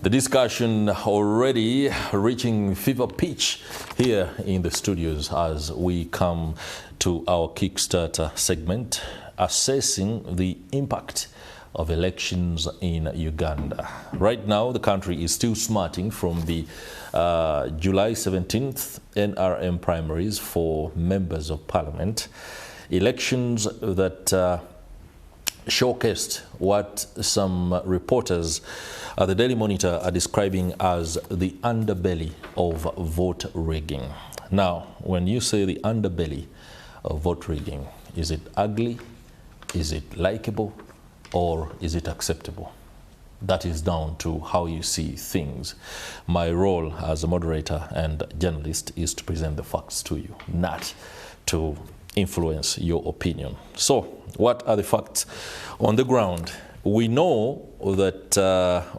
The discussion already reaching fever pitch here in the studios as we come to our Kickstarter segment, assessing the impact of elections in Uganda. Right now, the country is still smarting from the July 17th NRM primaries for members of parliament. Elections that showcased what some reporters at the Daily Monitor are describing as the underbelly of vote rigging. Now, when you say the underbelly of vote rigging, is it ugly, is it likable, or is it acceptable? That is down to how you see things. My role as a moderator and journalist is to present the facts to you, not to influence your opinion. So, what are the facts on the ground? We know that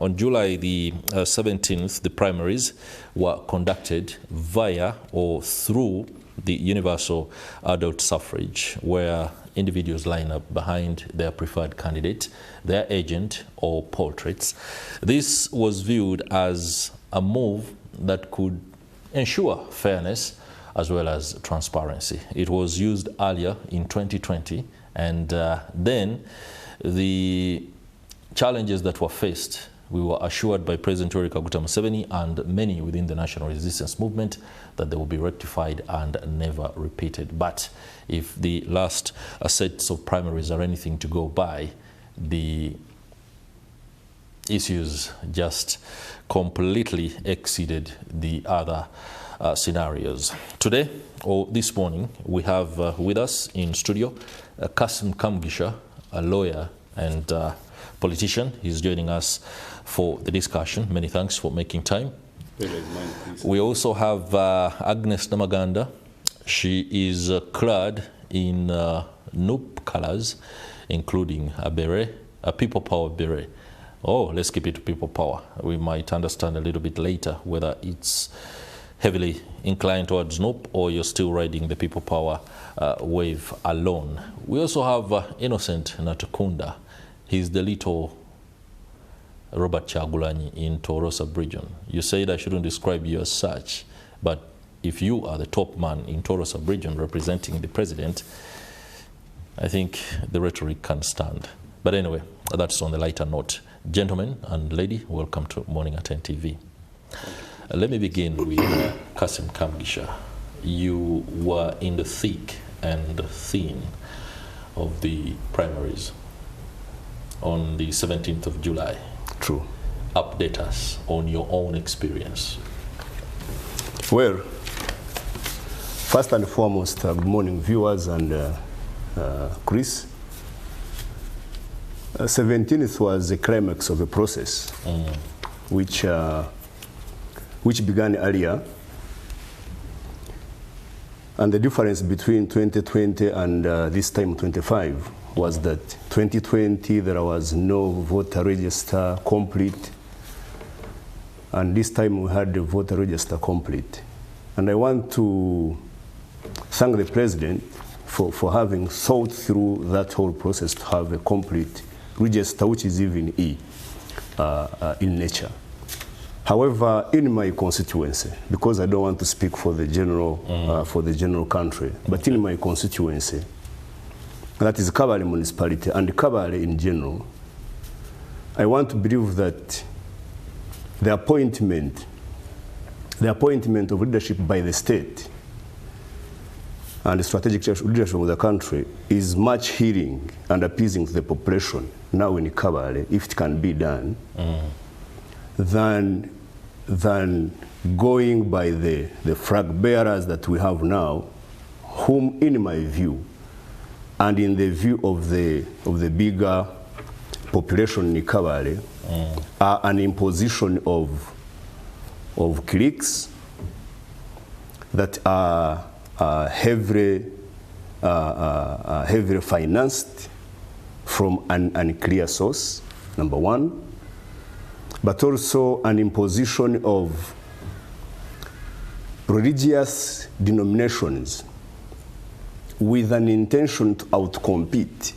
on July the 17th, the primaries were conducted via or through the universal adult suffrage, where individuals line up behind their preferred candidate, their agent, or portraits. This was viewed as a move that could ensure fairness as well as transparency. It was used earlier in 2020, and then the challenges that were faced, we were assured by President Tooro Museveni and many within the national resistance movement that they will be rectified and never repeated. But if the last sets of primaries are anything to go by, the issues just completely exceeded the other scenarios. Today, or this morning, we have with us in studio Kassim Kamugisha, a lawyer and politician. He's joining us for the discussion. Many thanks for making time. We also have Agnes Namaganda. She is clad in NUP colors, including a beret, a people power beret. Oh, let's keep it to people power. We might understand a little bit later whether it's heavily inclined towards NUP or you're still riding the people power wave alone. We also have innocent Natukunda. He's the little Robert Chagulanyi in Tooro sub-region. You said I shouldn't describe you as such, but if you are the top man in Tooro sub-region representing the president, I think the rhetoric can stand. But anyway, that's on the lighter note. Gentlemen and lady, welcome to Morning at 10 TV. Let me begin with Kassim Kamugisha. You were in the thick and thin of the primaries on the 17th of July. True. Update us on your own experience. Well, first and foremost, good morning viewers and Chris. 17th was the climax of the process, which began earlier. And the difference between 2020 and this time 25 was that 2020 there was no voter register complete, and this time we had the voter register complete. And I want to thank the President for having thought through that whole process to have a complete register, which is even in nature. However, in my constituency, because I don't want to speak for the general country, but in my constituency, that is Kabale municipality and Kabale in general, I want to believe that the appointment of leadership by the state and the strategic leadership of the country is much healing and appeasing to the population now in Kabale, if it can be done, than going by the flag bearers that we have now, whom, in my view, and in the view of the bigger population in Kabale, are an imposition of cliques that are heavily financed from an unclear source, number one, but also an imposition of religious denominations with an intention to outcompete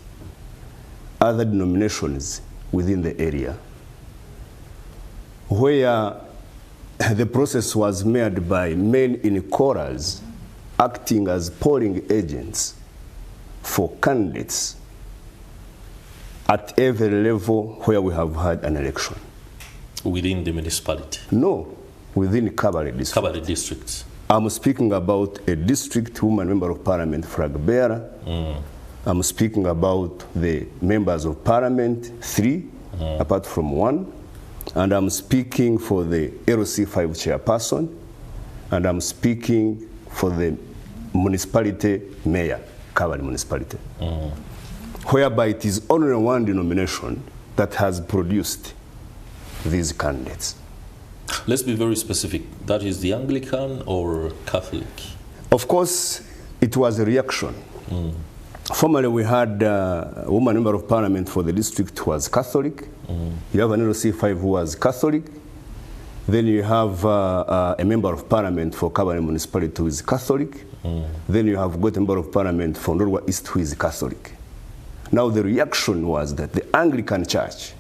other denominations within the area. where the process was made by men in chorus acting as polling agents for candidates at every level where we have had an election. Within the municipality? No, within Kabale district. Kabale districts. I'm speaking about a district woman member of parliament flag bearer. I'm speaking about the members of parliament, 3, apart from 1. And I'm speaking for the LC5 chairperson. And I'm speaking for the municipality mayor, Kabale municipality. Whereby it is only one denomination that has produced these candidates. Let's be very specific. That is the Anglican or Catholic? Of course, it was a reaction. Formerly, we had a woman member of parliament for the district who was Catholic. You have an LC5 who was Catholic. Then you have a member of parliament for Kabale municipality who is Catholic. Then you have got a member of parliament for Norwa East who is Catholic. Now the reaction was that the Anglican Church,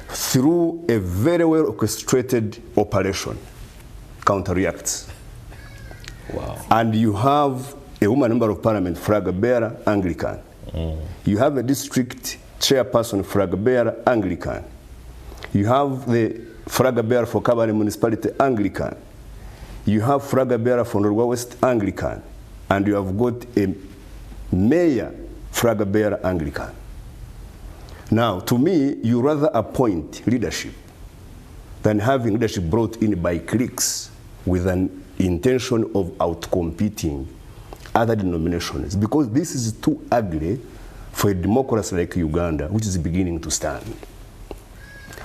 through a very well orchestrated operation, counterreacts. Wow. And you have a woman member of parliament, flag bearer, Anglican. You have a district chairperson, flag bearer, Anglican. You have the flag bearer for Kabale municipality, Anglican. You have flag bearer for Norwa West, Anglican. And you have got a mayor, flag bearer, Anglican. Now, to me, you rather appoint leadership than having leadership brought in by cliques with an intention of outcompeting other denominations, because this is too ugly for a democracy like Uganda, which is beginning to stand.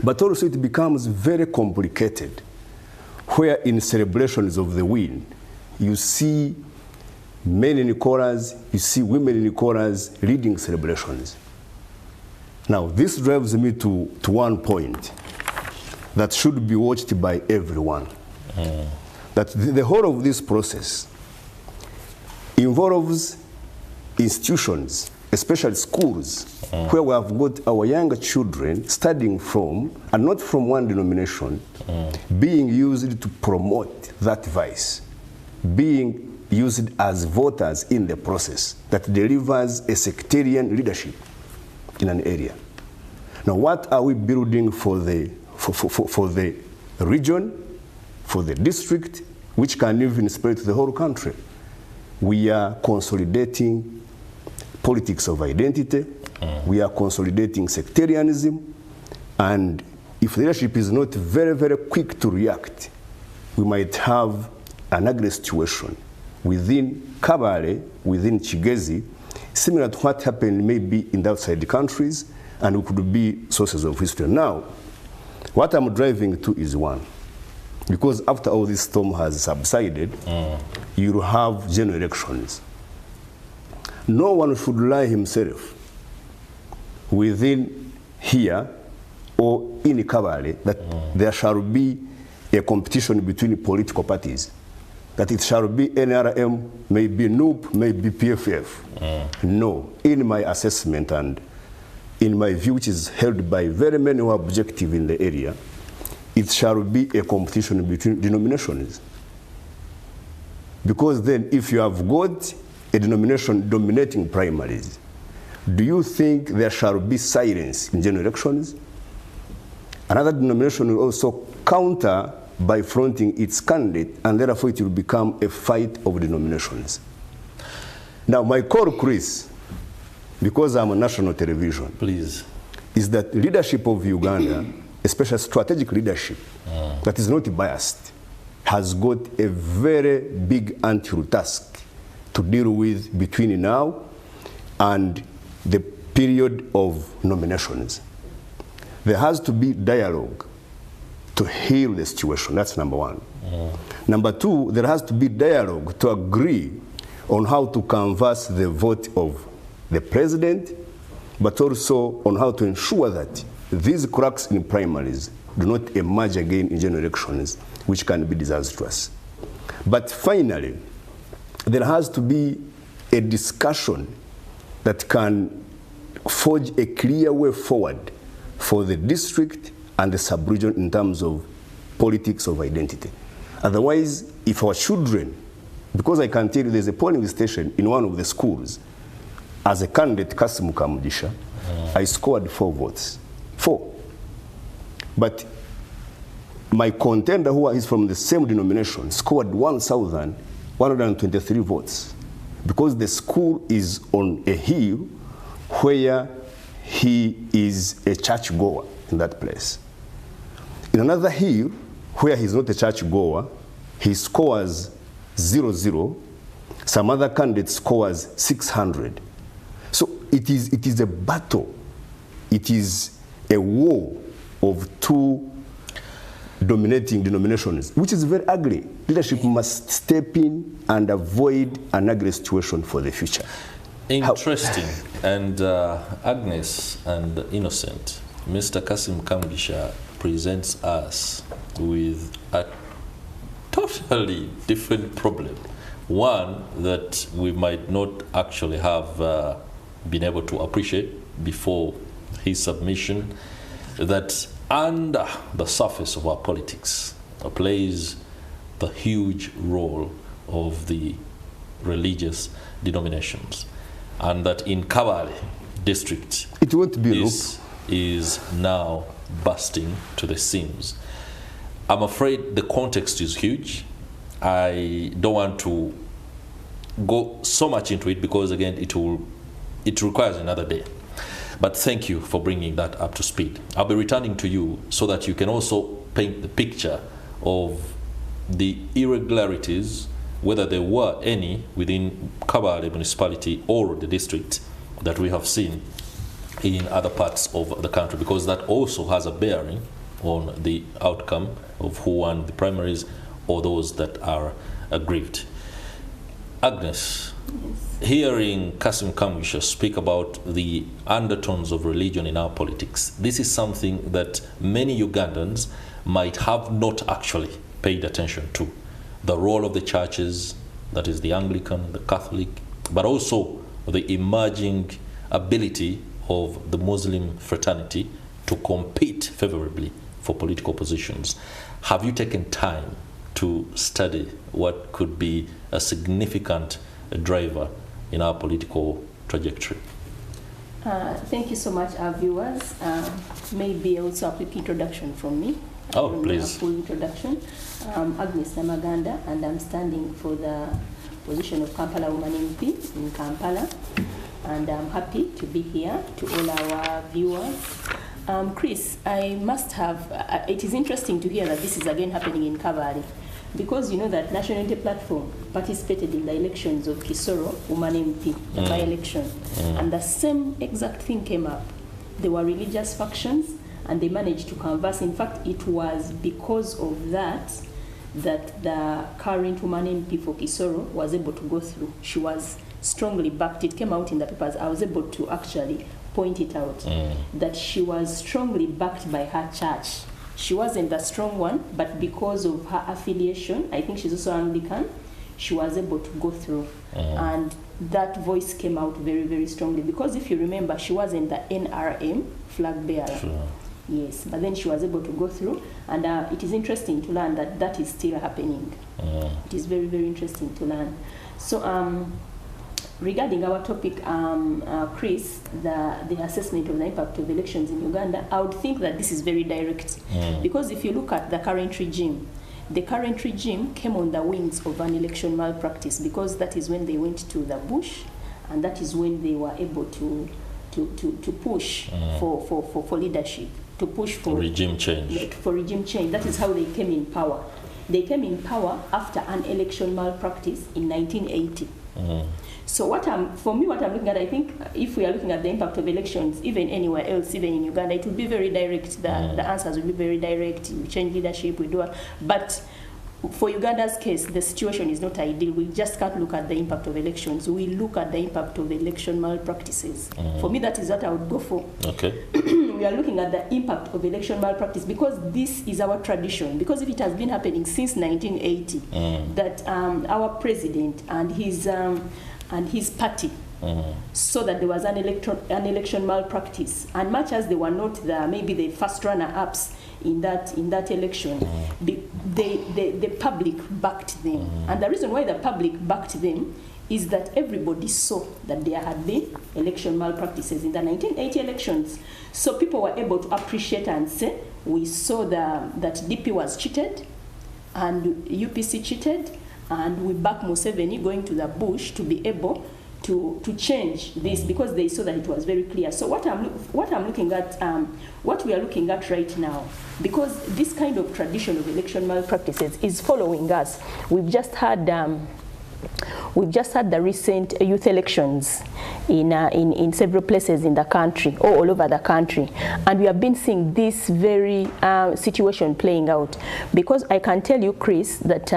But also it becomes very complicated, where in celebrations of the win, you see men in chorus, you see women in chorus leading celebrations. Now, this drives me to one point that should be watched by everyone. That the whole of this process involves institutions, especially schools, where we have got our younger children studying from, and not from one denomination, being used to promote that vice, being used as voters in the process that delivers a sectarian leadership in an area. Now, what are we building for the region, for the district, which can even spread to the whole country? We are consolidating politics of identity. We are consolidating sectarianism. And if leadership is not very, very quick to react, we might have an ugly situation within Kabale, within Chigezi, similar to what happened maybe in the outside countries, and we could be sources of history. Now, what I'm driving to is one. Because after all this storm has subsided, you have general elections. No one should lie himself within here or in Kabale that there shall be a competition between political parties. That it shall be NRM, maybe NUP, maybe PFF. No, in my assessment and in my view, which is held by very many who are objective in the area, it shall be a competition between denominations. Because then if you have got a denomination dominating primaries, do you think there shall be silence in general elections? Another denomination will also counter by fronting its candidate, and therefore it will become a fight of denominations. Now, my call, Chris, because I'm on national television, please, is that leadership of Uganda, especially strategic leadership, that is not biased, has got a very big until task to deal with between now and the period of nominations. There has to be dialogue to heal the situation. That's number one. Number two, there has to be dialogue to agree on how to canvass the vote of the president, but also on how to ensure that these cracks in primaries do not emerge again in general elections, which can be disastrous. But finally, there has to be a discussion that can forge a clear way forward for the district and the sub-region in terms of politics of identity. Otherwise, if our children, because I can tell you there's a polling station in one of the schools, as a candidate, Kassim Kamugisha, I scored 4 votes. 4. But my contender, who is from the same denomination, scored 1,123 votes, because the school is on a hill where he is a churchgoer in that place. In another hill, where he's not a churchgoer, he scores 0-0. Some other candidate scores 600. So it is a battle. It is a war of 2 dominating denominations, which is very ugly. Leadership must step in and avoid an ugly situation for the future. Interesting. And Agnes and Innocent, Mr. Kassim Kamugisha presents us with a totally different problem. One that we might not actually have been able to appreciate before his submission, that under the surface of our politics plays the huge role of the religious denominations, and that in Kabale district, it won't be this is now bursting to the seams. I'm afraid the context is huge. I don't want to go so much into it because, again, it requires another day. But thank you for bringing that up to speed. I'll be returning to you so that you can also paint the picture of the irregularities, whether there were any within Kabale municipality or the district, that we have seen in other parts of the country, because that also has a bearing on the outcome of who won the primaries or those that are aggrieved. Agnes, hearing Kassim Kamugisha speak about the undertones of religion in our politics, this is something that many Ugandans might have not actually paid attention to. The role of the churches, that is the Anglican, the Catholic, but also the emerging ability of the Muslim fraternity to compete favorably for political positions. Have you taken time to study what could be a significant driver in our political trajectory? Thank you so much, our viewers. Maybe also a quick introduction from me. Oh, please. A full introduction. Agnes Namaganda, and I'm standing for the position of Kampala Woman MP in Kampala. And I'm happy to be here to all our viewers. Chris, I must have, it is interesting to hear that this is again happening in Kabale, because you know that National Unity Platform participated in the elections of Tooro Woman MP, the by-election, and the same exact thing came up. There were religious factions, and they managed to converse. In fact, it was because of that the current Woman MP for Tooro was able to go through. She was strongly backed. It came out in the papers. I was able to actually point it out that she was strongly backed by her church. She wasn't the strong one, but because of her affiliation, I think she's also Anglican, she was able to go through. And that voice came out very, very strongly, because if you remember, she wasn't the NRM flag bearer. Sure. Yes, but then she was able to go through, and it is interesting to learn that that is still happening. It is very, very interesting to learn. So regarding our topic, Chris, the assessment of the impact of elections in Uganda, I would think that this is very direct. Because if you look at the current regime came on the wings of an election malpractice, because that is when they went to the bush, and that is when they were able to push for leadership, to push for regime change. For regime change. That is how they came in power. They came in power after an election malpractice in 1980. So for me, what I'm looking at, I think if we are looking at the impact of elections, even anywhere else, even in Uganda, it will be very direct. The answers will be very direct. We change leadership, we do it. But for Uganda's case, the situation is not ideal. We just can't look at the impact of elections. We look at the impact of election malpractices. For me, that is what I would go for. Okay. We are looking at the impact of election malpractice, because this is our tradition. Because if it has been happening since 1980, that our president and his party so that there was an election malpractice. And much as they were not maybe the first runner-ups in that election, the public backed them. And the reason why the public backed them is that everybody saw that there had been election malpractices in the 1980 elections. So people were able to appreciate and say, we saw that DP was cheated and UPC cheated, and we back Museveni going to the bush to be able to change this, because they saw that it was very clear. So what I'm looking at, what we are looking at right now, because this kind of tradition of election malpractices is following us. We've just had the recent youth elections in several places in the country, or all over the country, and we have been seeing this very situation playing out. Because I can tell you, Chris, that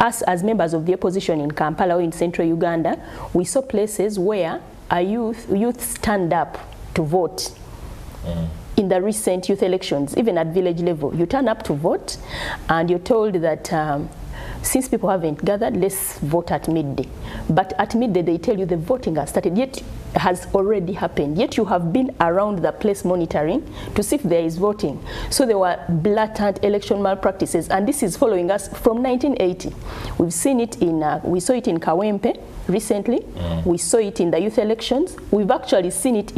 us as members of the opposition in Kampala or in central Uganda, we saw places where a youth stand up to vote. In the recent youth elections, even at village level, you turn up to vote, and you're told that since people haven't gathered, let's vote at midday. But at midday, they tell you the voting has started, yet has already happened. Yet you have been around the place monitoring to see if there is voting. So there were blatant election malpractices, and this is following us from 1980. We've seen it we saw it in Kawempe recently. We saw it in the youth elections. We've actually seen it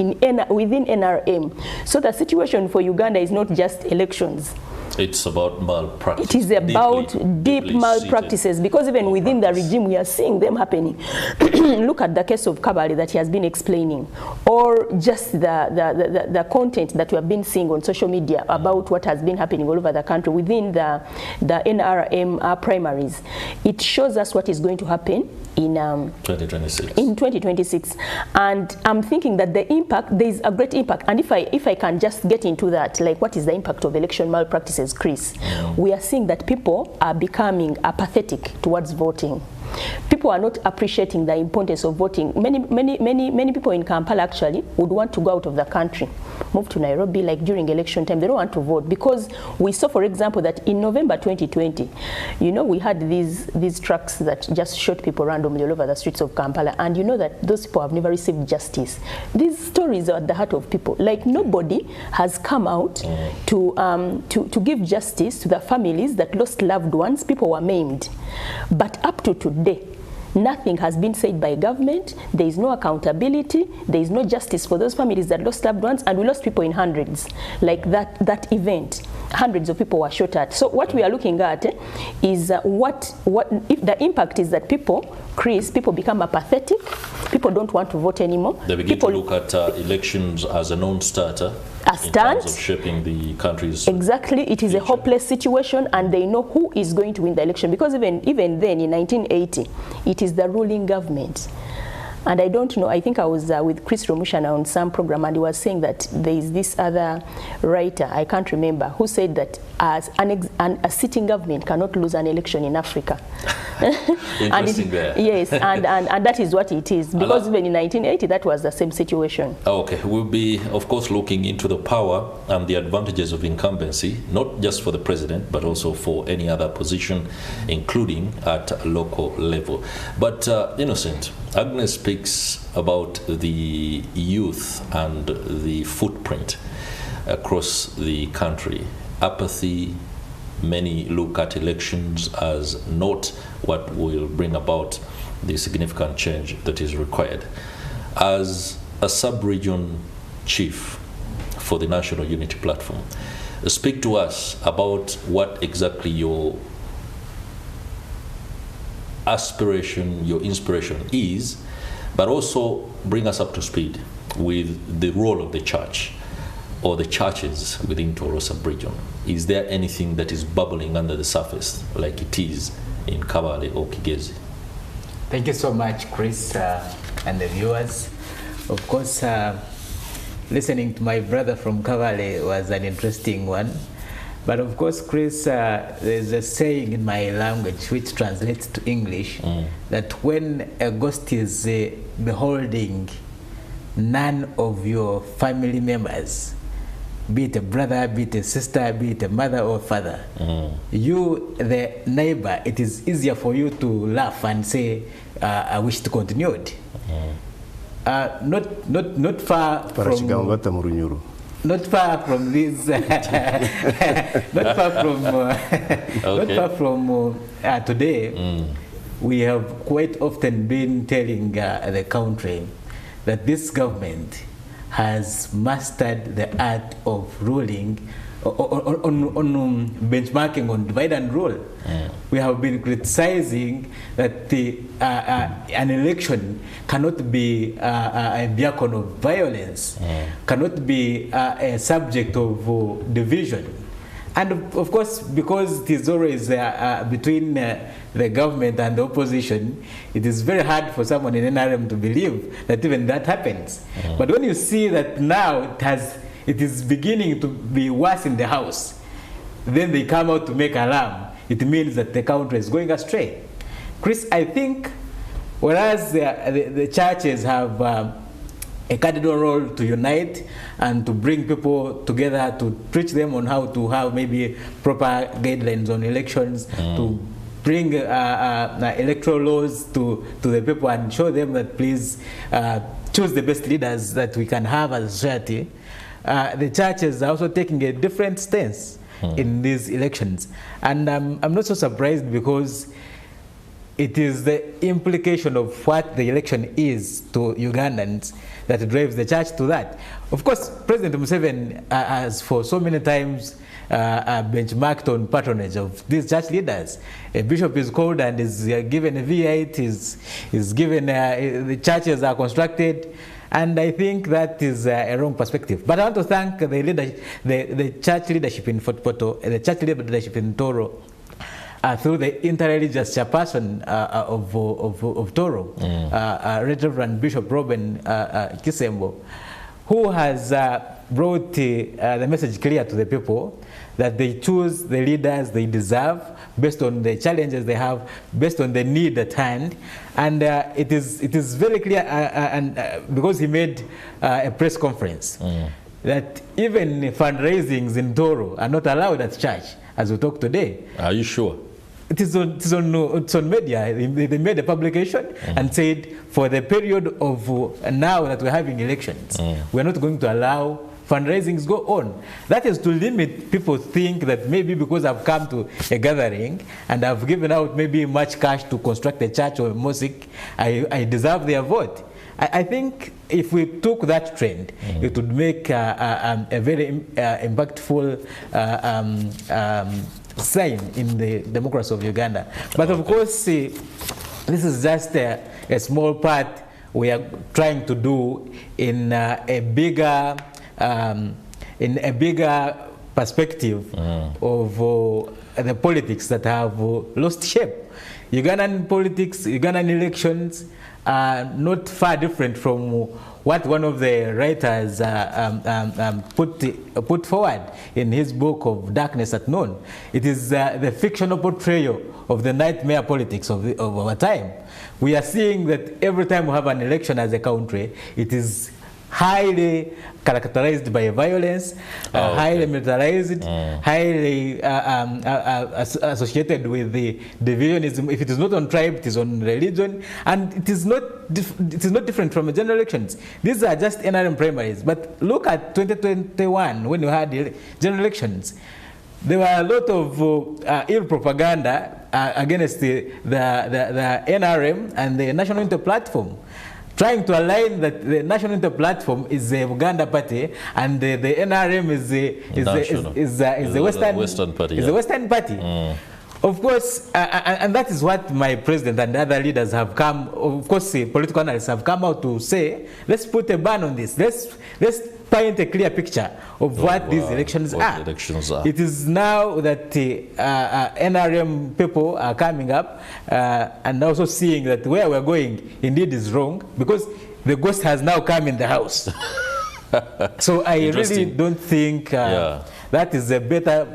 within NRM. So the situation for Uganda is not just elections. It's about malpractice. It is about deep malpractices, because even within the regime we are seeing them happening. Look at the case of Kabale that he has been explaining, or just the content that we have been seeing on social media about what has been happening all over the country within the NRM primaries. It shows us what is going to happen in 2026. In 2026, and I'm thinking that the impact, there is a great impact. And if I can just get into that, like, what is the impact of election malpractices, Chris? We are seeing that people are becoming apathetic towards voting. People are not appreciating the importance of voting. Many people in Kampala actually would want to go out of the country, move to Nairobi, like during election time. They don't want to vote, because we saw, for example, that in November 2020, you know, we had these trucks that just shot people randomly all over the streets of Kampala, and you know that those people have never received justice. These stories are at the heart of people. Like, nobody has come out to give justice to the families that lost loved ones. People were maimed. But up to today, nothing has been said by government. There is no accountability. There is no justice for those families that lost loved ones, and we lost people in hundreds. Like that event, hundreds of people were shot at. So what we are looking at is what if the impact is that people become apathetic. People don't want to vote anymore. They begin to look at elections as a non-starter in terms of shaping the country's exactly. It is future. A hopeless situation, and they know who is going to win the election, because even then in 1980, it is the ruling government. And I don't know, I think I was with Chris Romushana on some program, and he was saying that there is this other writer, I can't remember, who said that as a sitting government cannot lose an election in Africa. Interesting there. Yes, and that is what it is, because even in 1980, that was the same situation. Okay, we'll be, of course, looking into the power and the advantages of incumbency, not just for the president, but also for any other position, including at local level. But Innocent, Agnes speaks about the youth and the footprint across the country. Apathy, many look at elections as not what will bring about the significant change that is required. As a sub-region chief for the National Unity Platform, speak to us about what exactly your aspiration, your inspiration is, but also bring us up to speed with the role of the church or the churches within Tooro sub-region. Is there anything that is bubbling under the surface like it is in Kabale or Kigezi? Thank you so much, Chris, and the viewers. Of course, listening to my brother from Kabale was an interesting one. But of course, Chris, there's a saying in my language which translates to English that when a ghost is beholding none of your family members, be it a brother, be it a sister, be it a mother or father, you, the neighbor, it is easier for you to laugh and say, I wish to continue it. not far from not far from this, not far from, not far from today, we have quite often been telling the country that this government has mastered the art of ruling on benchmarking on divide and rule. We have been criticizing that an election cannot be a beacon of violence, cannot be a subject of division. And of course, because it is always between the government and the opposition, it is very hard for someone in NRM to believe that even that happens. But when you see that now it is beginning to be worse in the house, then they come out to make alarm. It means that the country is going astray. Chris, I think whereas the churches have a cardinal role to unite and to bring people together, to preach them on how to have maybe proper guidelines on elections, to bring electoral laws to the people and show them that please choose the best leaders that we can have as a society. The churches are also taking a different stance in these elections. And I'm not so surprised, because it is the implication of what the election is to Ugandans that drives the church to that. Of course, President Museveni has for so many times benchmarked on patronage of these church leaders. A bishop is called and is given a V8, is given, the churches are constructed, and I think that is a wrong perspective. But I want to thank the church leadership in Fort Poto, the church leadership in Tooro, through the interreligious chairperson of Tooro, Reverend Bishop Robin Kisembo, who has brought the message clear to the people that they choose the leaders they deserve based on the challenges they have, based on the need at hand. And it is very clear, and because he made a press conference, that even fundraisings in Tooro are not allowed at church, as we talk today. Are you sure? It's on media. They made a publication and said, for the period of now that we're having elections, we're not going to allow fundraisings go on. That is to limit people think that maybe because I've come to a gathering and I've given out maybe much cash to construct a church or a mosque, I deserve their vote. I think if we took that trend, it would make a very impactful sign in the democracy of Uganda. But of course, this is just a small part we are trying to do in a bigger perspective of the politics that have lost shape. Ugandan politics, Ugandan elections are not far different from what one of the writers put forward in his book of Darkness at Noon. It is the fictional portrayal of the nightmare politics of our time. We are seeing that every time we have an election as a country, it is highly characterized by violence, highly militarized, highly associated with the divisionism. If it is not on tribe, it is on religion, and it is not different from general elections. These are just NRM primaries. But look at 2021, when you had the general elections. There were a lot of ill propaganda against the NRM and the National Unity Platform, trying to align that the National Unity Platform is the Uganda party and the NRM is the Western party. Is the Western party. Of course, and that is what my president and other leaders have come. Of course, political analysts have come out to say, let's put a ban on this. Let's paint a clear picture of what these elections are. It is now that NRM people are coming up and also seeing that where we're going indeed is wrong, because the ghost has now come in the house. So I really don't think that is a better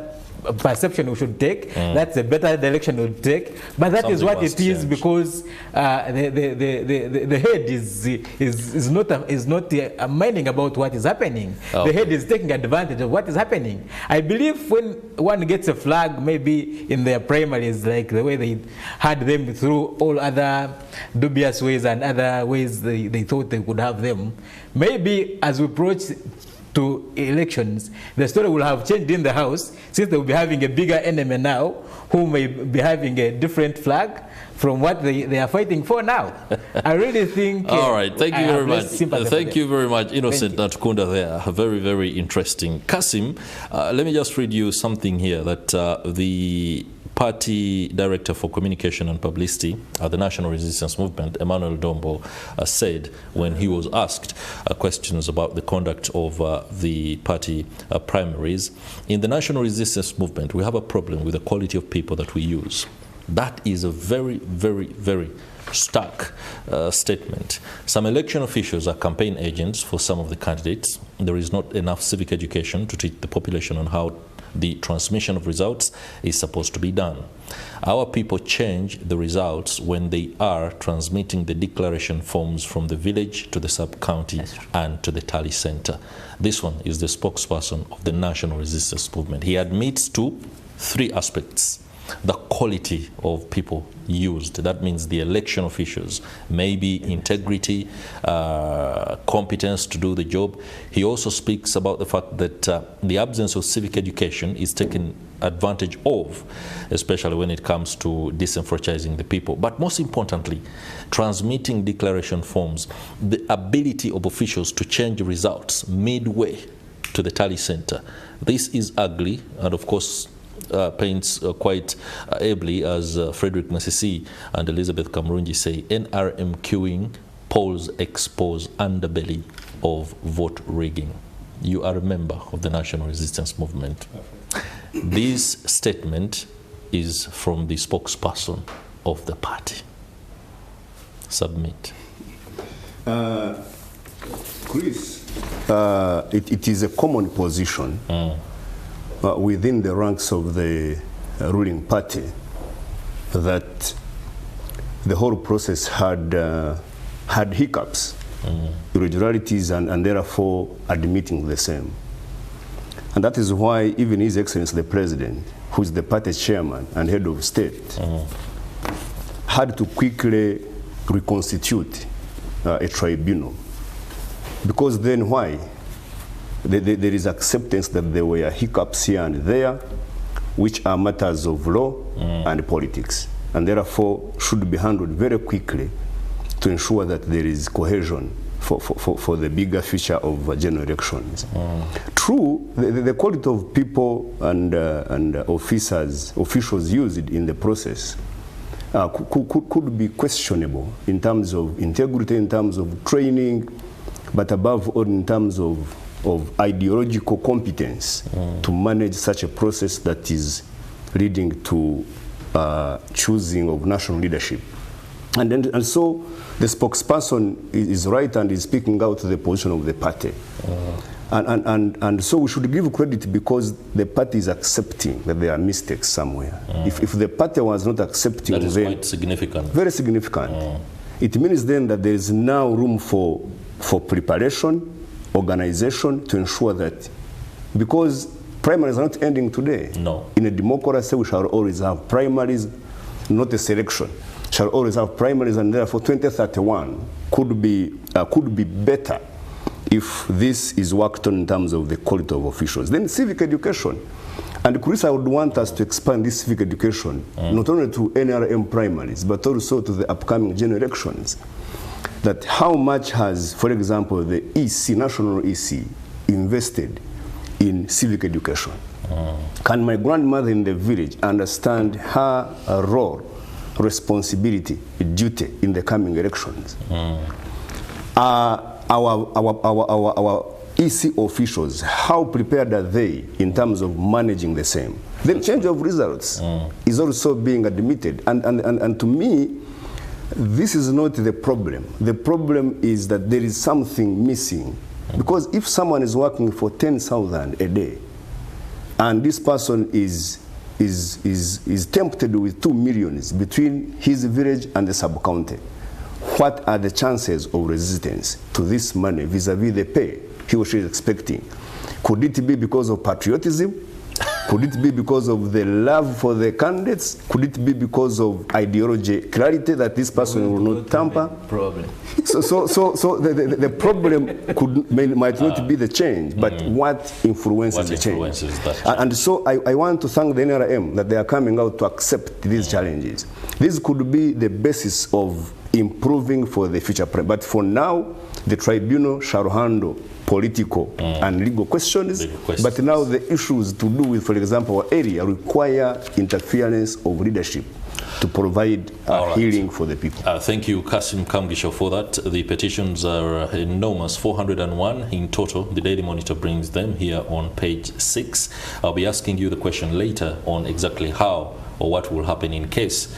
perception we should take. That's a better direction we would take. But that is what it is, because the head is not minding about what is happening. The head is taking advantage of what is happening. I believe when one gets a flag, maybe in their primaries, like the way they had them through all other dubious ways and other ways they thought they could have them, maybe as we approach to elections, the story will have changed in the House, since they will be having a bigger enemy now, who may be having a different flag from what they are fighting for now. I really think... All right, thank you very much. Thank you very much, Innocent Natukunda there. Very, very interesting. Kassim, let me just read you something here that the Party Director for Communication and Publicity at the National Resistance Movement, Emmanuel Dombo, said when he was asked questions about the conduct of the party primaries. In the National Resistance Movement, we have a problem with the quality of people that we use. That is a very, very, very stark statement. Some election officials are campaign agents for some of the candidates. There is not enough civic education to teach the population on how the transmission of results is supposed to be done. Our people change the results when they are transmitting the declaration forms from the village to the sub-county and to the tally center. This one is the spokesperson of the National Resistance Movement. He admits to 3 aspects. The quality of people used, that means the election officials, maybe integrity, competence to do the job. He also speaks about the fact that the absence of civic education is taken advantage of, especially when it comes to disenfranchising the people. But most importantly, transmitting declaration forms, the ability of officials to change results midway to the tally center. This is ugly, and of course paints quite ably, as Frederick Masisi and Elizabeth Kamurungi say, NRM-queuing polls expose underbelly of vote rigging. You are a member of the National Resistance Movement. This statement is from the spokesperson of the party. Submit. Chris, it is a common position within the ranks of the ruling party that the whole process had hiccups, irregularities, and therefore admitting the same. And that is why even His Excellency the President, who is the party chairman and head of state, had to quickly reconstitute a tribunal. Because then why? There is acceptance that there were hiccups here and there, which are matters of law and politics, and therefore should be handled very quickly to ensure that there is cohesion for the bigger future of general elections. True, the quality of people and officials used in the process could be questionable in terms of integrity, in terms of training, but above all in terms of ideological competence to manage such a process that is leading to choosing of national leadership. And so the spokesperson is right and is speaking out the position of the party. And so we should give credit because the party is accepting that there are mistakes somewhere. If the party was not accepting, that is quite significant. Very significant. It means then that there is now room for preparation, organization to ensure that, because primaries are not ending today. No. In a democracy, we shall always have primaries, not a selection. Shall always have primaries, and therefore 2031 could be better if this is worked on in terms of the quality of officials. Then civic education. And Chris, I would want us to expand this civic education, not only to NRM primaries, but also to the upcoming general elections. That how much has, for example, the EC, National EC, invested in civic education? Can my grandmother in the village understand her role, responsibility, duty in the coming elections? Our EC officials, how prepared are they in terms of managing the same? The change of results is also being admitted. And to me, this is not the problem. The problem is that there is something missing. Because if someone is working for 10,000 a day, and this person is tempted with 2 million between his village and the sub-county, what are the chances of resistance to this money vis-a-vis the pay he or she is expecting? Could it be because of patriotism? Could it be because of the love for the candidates? Could it be because of ideology clarity that this person will not tamper? Probably. So the problem might not be the change, but what influences the change? And so I want to thank the NRM that they are coming out to accept these challenges. This could be the basis of improving for the future. But for now, the tribunal shall handle political and legal questions, but now the issues to do with, for example, our area require interference of leadership to provide healing for the people. Thank you, Kassim Kamugisha, for that. The petitions are enormous, 401 in total. The Daily Monitor brings them here on page 6. I'll be asking you the question later on exactly how or what will happen in case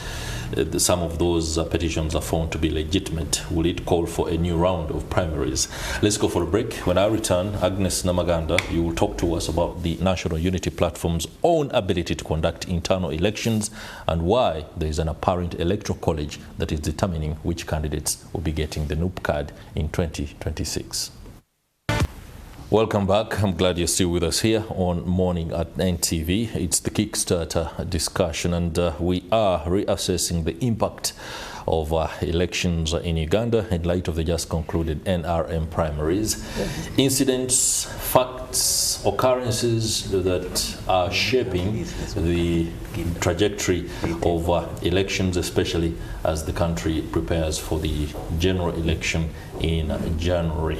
some of those petitions are found to be legitimate. Will it call for a new round of primaries? Let's go for a break. When I return, Agnes Namaganda, you will talk to us about the National Unity Platform's own ability to conduct internal elections and why there is an apparent electoral college that is determining which candidates will be getting the NUP card in 2026. Welcome back. I'm glad you're still with us here on Morning at NTV. It's the Kickstarter discussion, and we are reassessing the impact of elections in Uganda in light of the just concluded NRM primaries. Incidents, facts, occurrences that are shaping the trajectory of elections, especially as the country prepares for the general election in January.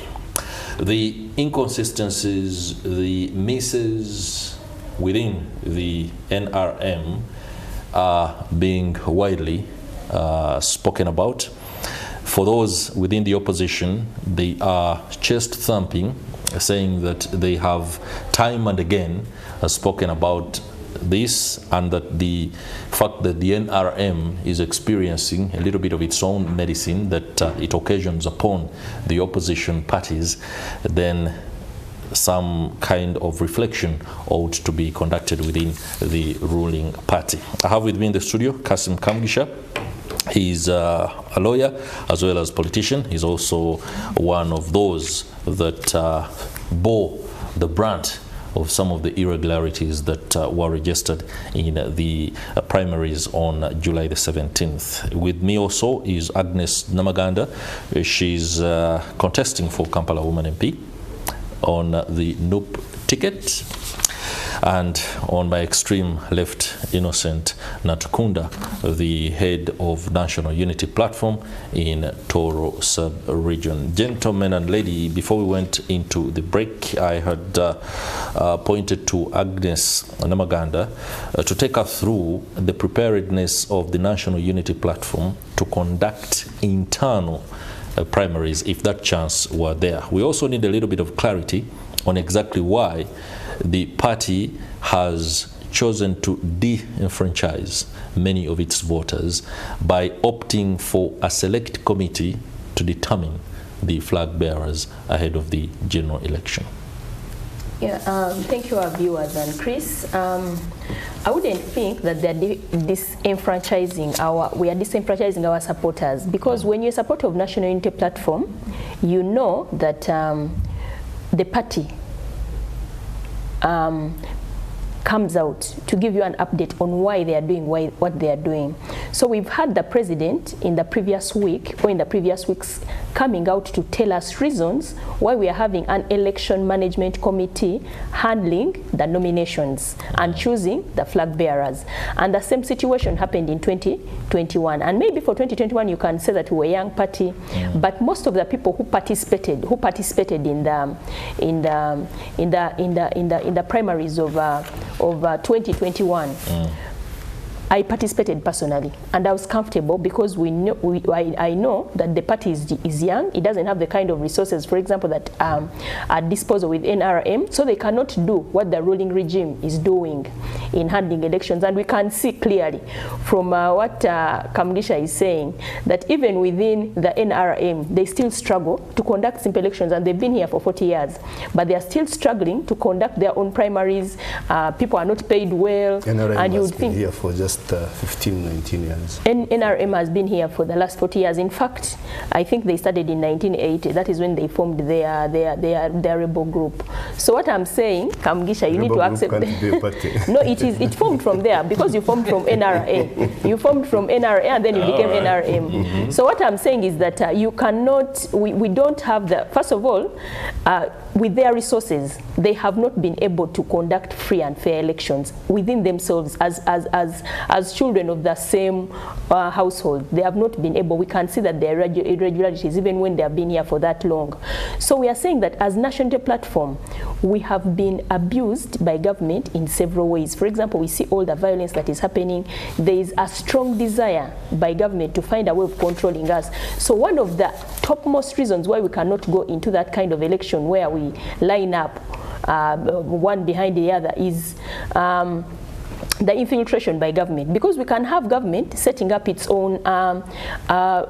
The inconsistencies, the misses within the NRM are being widely spoken about. For those within the opposition, they are chest thumping, saying that they have time and again spoken about this, and that the fact that the NRM is experiencing a little bit of its own medicine that it occasions upon the opposition parties, then some kind of reflection ought to be conducted within the ruling party. I have with me in the studio Kassim Kamugisha. He's a lawyer as well as politician. He's also one of those that bore the brunt of some of the irregularities that were registered in the primaries on July the 17th. With me also is Agnes Namaganda. She's contesting for Kampala Woman MP on the NUP ticket. And on my extreme left, innocent Natukunda, the head of National Unity Platform in Tooro sub-region. Gentlemen and lady, before we went into the break, I had pointed to Agnes Namaganda to take us through the preparedness of the National Unity Platform to conduct internal primaries if that chance were there. We also need a little bit of clarity on exactly why the party has chosen to de-enfranchise many of its voters by opting for a select committee to determine the flag bearers ahead of the general election. Yeah, thank you, our viewers and Chris. I wouldn't think that they're disenfranchising our supporters, because when you're a supporter of National Unity Platform, you know that the party comes out to give you an update on why they are doing what they are doing. So we've had the president in the previous week, or in the previous weeks, coming out to tell us reasons why we are having an election management committee handling the nominations and choosing the flag bearers. And the same situation happened in 2021. And maybe for 2021 you can say that we were a young party, but most of the people who participated in the primaries of 2021 I participated personally, and I was comfortable because I know that the party is young. It doesn't have the kind of resources, for example, that are disposal with NRM, so they cannot do what the ruling regime is doing in handling elections. And we can see clearly from what Kamugisha is saying that even within the NRM, they still struggle to conduct simple elections, and they've been here for 40 years, but they are still struggling to conduct their own primaries. People are not paid well. NRM and you has would been think here for just 15, 19 years. NRM has been here for the last 40 years. In fact, I think they started in 1980. That is when they formed their rebel group. So what I'm saying, Kamugisha, you need to accept. No, it formed from there because you formed from NRA. You formed from NRA and then you became NRM. So what I'm saying is that you cannot. We don't have the. First of all, with their resources, they have not been able to conduct free and fair elections within themselves as children of the same household. They have not been able. We can see that there are irregularities even when they have been here for that long. So we are saying that as National Unity Platform, we have been abused by government in several ways. For example, we see all the violence that is happening. There is a strong desire by government to find a way of controlling us. So one of the topmost reasons why we cannot go into that kind of election where we line up one behind the other is the infiltration by government, because we can have government setting up its own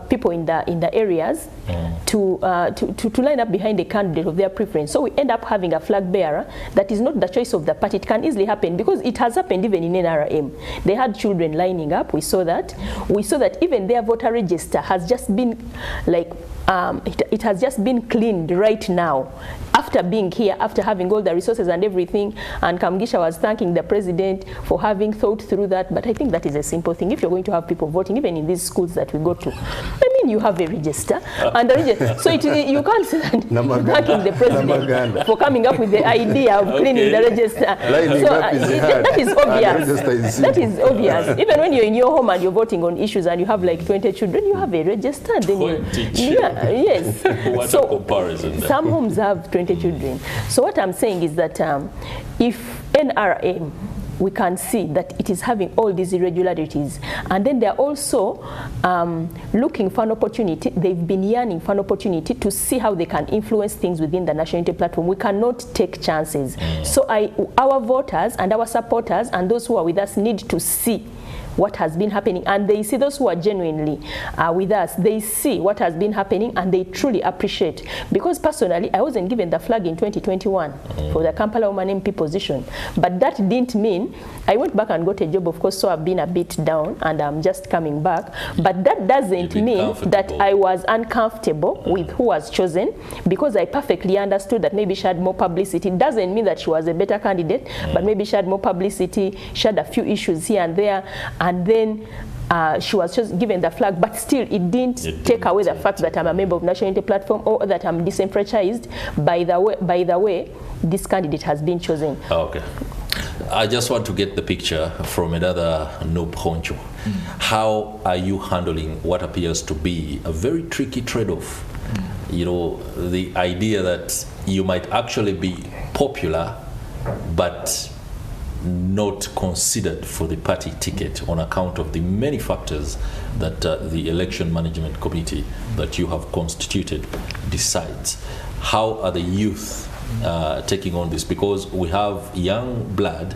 people in the areas to line up behind a candidate of their preference. So we end up having a flag bearer that is not the choice of the party. It can easily happen because it has happened even in NRM. They had children lining up. We saw that. We saw that even their voter register has just been like it has just been cleaned right now after being here, after having all the resources and everything. And Kamugisha was thanking the president for having thought through that. But I think that is a simple thing. If you're going to have people voting, even in these schools that we go to, I mean, you have a register. And the register. So you can't say that thanking the president for coming up with the idea of cleaning the register. That is obvious. That is obvious. Even when you're in your home and you're voting on issues and you have like 20 children, you have a register. Then yes. What a comparison there. Some homes have 20 children. So what I'm saying is that if NRM, we can see that it is having all these irregularities, and then they're also looking for an opportunity. They've been yearning for an opportunity to see how they can influence things within the National Unity Platform. We cannot take chances. So our voters and our supporters and those who are with us need to see what has been happening, and they see those who are genuinely with us, they see what has been happening and they truly appreciate. Because personally, I wasn't given the flag in 2021 for the Kampala Woman MP position, but that didn't mean I went back and got a job, of course, so I've been a bit down and I'm just coming back, but that doesn't mean that I was uncomfortable with who was chosen, because I perfectly understood that maybe she had more publicity. It doesn't mean that she was a better candidate, but maybe she had more publicity, she had a few issues here and there, and then she was just given the flag, but still it didn't take away the fact that I'm a member of National Unity Platform or that I'm disenfranchised by the way this candidate has been chosen. Okay. I just want to get the picture from another Noob Honcho. How are you handling what appears to be a very tricky trade-off? You know, the idea that you might actually be popular, but not considered for the party ticket on account of the many factors that the election management committee that you have constituted decides. How are the youth taking on this? Because we have young blood,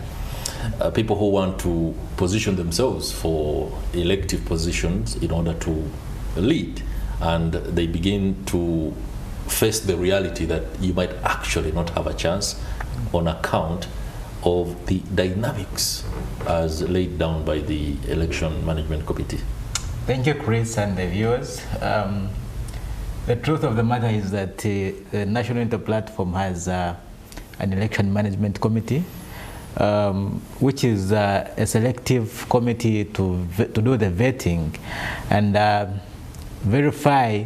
people who want to position themselves for elective positions in order to lead, and they begin to face the reality that you might actually not have a chance on account of the dynamics as laid down by the election management committee. Thank you, Chris, and the viewers. The truth of the matter is that the National Unity Platform has an election management committee, which is a selective committee to do the vetting and verify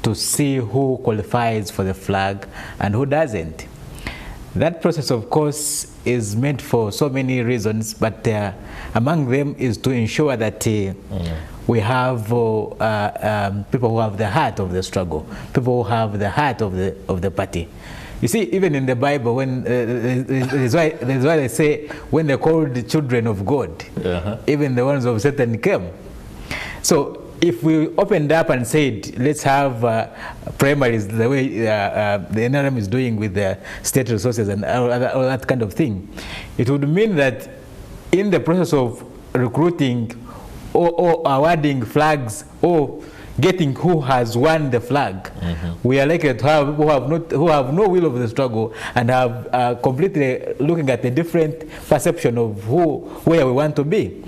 to see who qualifies for the flag and who doesn't. That process, of course, is meant for so many reasons, but among them is to ensure that we have people who have the heart of the struggle, people who have the heart of the party. You see, even in the Bible, when that's why they say when they called the children of God, even the ones of Satan came. So if we opened up and said, let's have primaries the way the NRM is doing with the state resources and all that kind of thing, it would mean that in the process of recruiting or awarding flags or getting who has won the flag, we are likely to have people who have no will of the struggle and have completely looking at a different perception of where we want to be.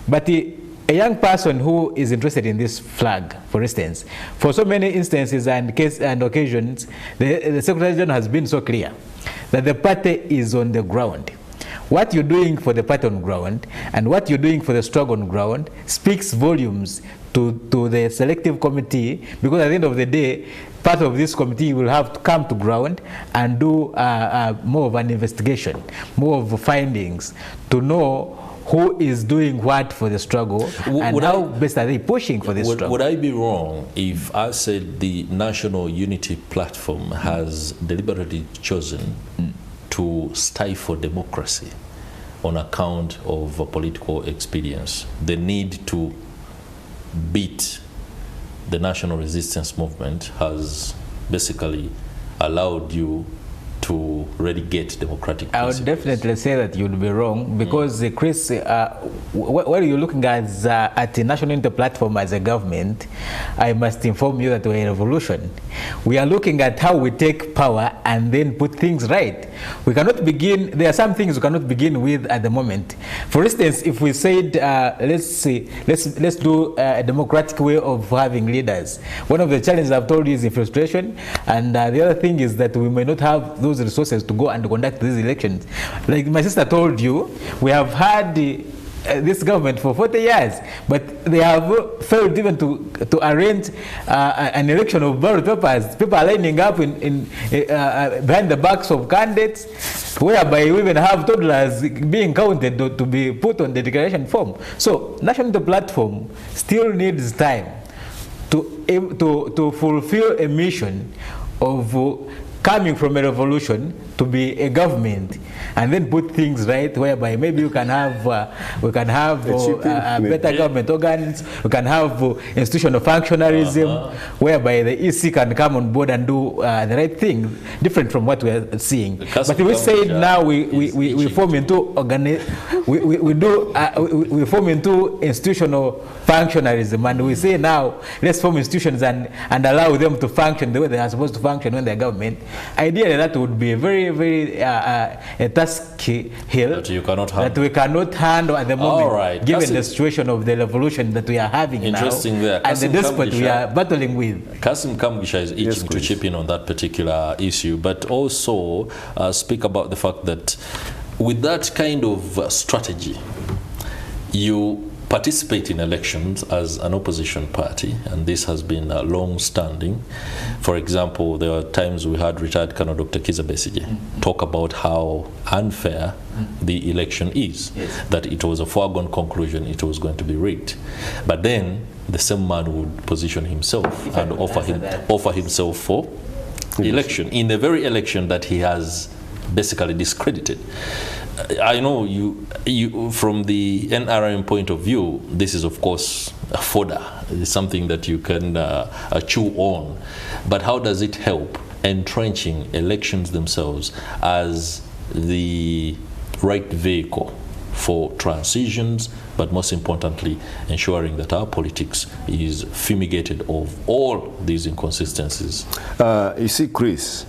But a young person who is interested in this flag, for instance, for so many instances and occasions, the Secretary General has been so clear that the party is on the ground. What you're doing for the party on ground and what you're doing for the struggle on ground speaks volumes to the selective committee, because at the end of the day, part of this committee will have to come to ground and do more of an investigation, more of findings to know who is doing what for the struggle and how best are they pushing for this struggle. Would I be wrong if I said the National Unity Platform has deliberately chosen to stifle democracy on account of political expedience, the need to beat the national resistance movement has basically allowed you to relegate democratic principles? I would definitely say that you'd be wrong, because Chris, what you're looking at the National Unity Platform as a government, I must inform you that we're a revolution. We are looking at how we take power and then put things right. We cannot begin, there are some things we cannot begin with at the moment. For instance, if we said, let's do a democratic way of having leaders. One of the challenges I've told you is infiltration, and the other thing is that we may not have those resources to go and conduct these elections. Like my sister told you, we have had this government for 40 years, but they have failed even to arrange an election of ballot papers. People are lining up behind the backs of candidates, whereby we even have toddlers being counted to be put on the declaration form. So National Unity Platform still needs time to fulfill a mission of coming from a revolution to be a government, and then put things right, whereby maybe we can have better government organs, we can have institutional functionarism, whereby the EC can come on board and do the right thing, different from what we are seeing. But we say now we form into we form into institutional functionarism, and we say now let's form institutions and allow them to function the way they are supposed to function when they're government. Ideally, that would be a very a task hill that you cannot handle, that we cannot handle at the moment, given the situation of the revolution that we are having now, there. And the despot we are battling with. Kassim Kamugisha is itching to chip in on that particular issue, but also speak about the fact that with that kind of strategy, you participate in elections as an opposition party, and this has been long-standing. For example, there are times we had retired Colonel Dr. Kizza Besigye talk about how unfair the election is, that it was a foregone conclusion it was going to be rigged. But then the same man would position himself and offer himself for election, in the very election that he has basically discredited. I know you from the NRM point of view, this is of course a fodder. It's something that you can chew on. But how does it help entrenching elections themselves as the right vehicle for transitions, but most importantly, ensuring that our politics is fumigated of all these inconsistencies? You see, Chris,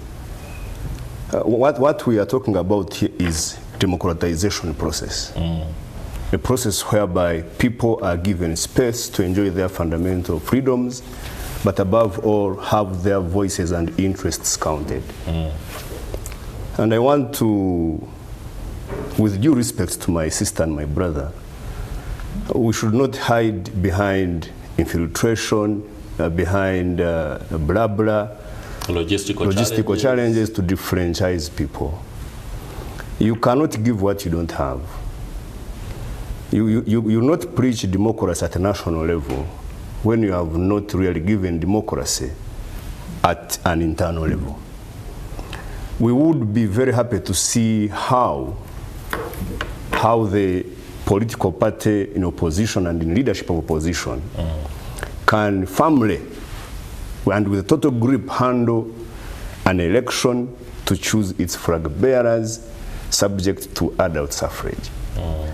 what we are talking about here is democratization process. A process whereby people are given space to enjoy their fundamental freedoms, but above all have their voices and interests counted. And I want to, with due respect to my sister and my brother, we should not hide behind infiltration, behind blah blah, logistical challenges to defranchise people. You cannot give what you don't have. You not preach democracy at a national level when you have not really given democracy at an internal level. we would be very happy to see how the political party in opposition and in leadership of opposition can firmly and with total grip handle an election to choose its flag bearers subject to adult suffrage.